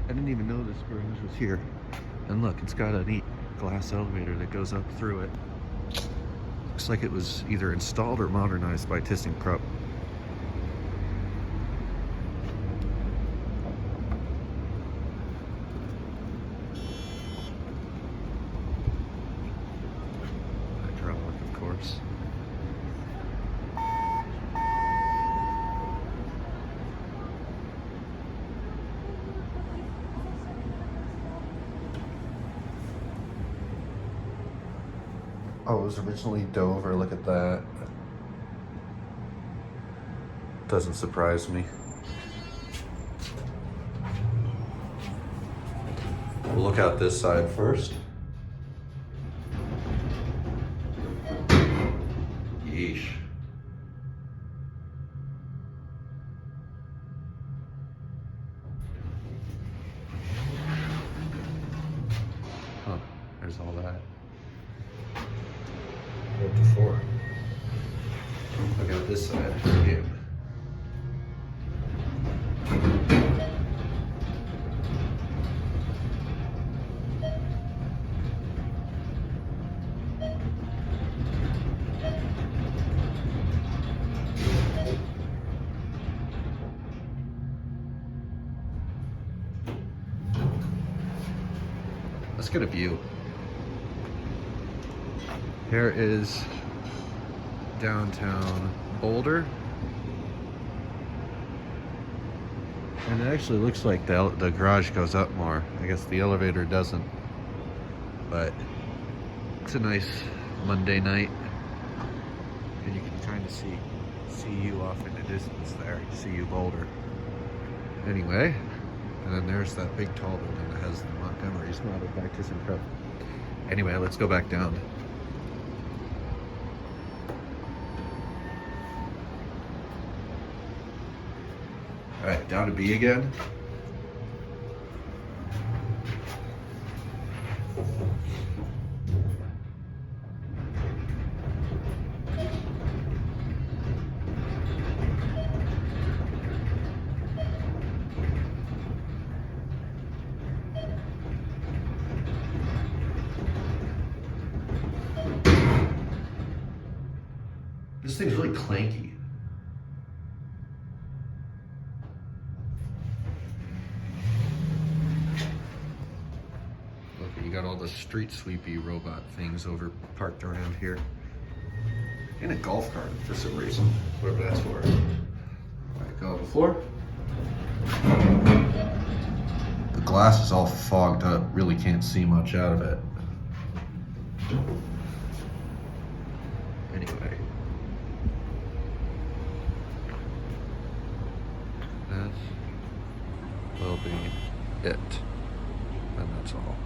I didn't even know this garage was here. And look, it's got a neat glass elevator that goes up through it. Looks like it was either installed or modernized by ThyssenKrupp. Hydraulic, of course. Oh, it was originally Dover. Look at that. Doesn't surprise me. We'll look out this side first. Yeesh. Huh, there's all that. What before? Look out this side again. Let's get a view. Here is downtown Boulder. And it actually looks like the garage goes up more. I guess the elevator doesn't. But it's a nice Monday night. And you can kind of see you off in the distance there. See you Boulder. Anyway, and then there's that big tall building that has the Montgomery's modeled by ThyssenKrupp. Anyway, let's go back down. All right, down to B again. This thing's really clanky. Look, you got all the street sweepy robot things over parked around here. And a golf cart for some reason, whatever that's for. All right, go on the floor. The glass is all fogged up, really can't see much out of it. Anyway. That will be it. And that's all.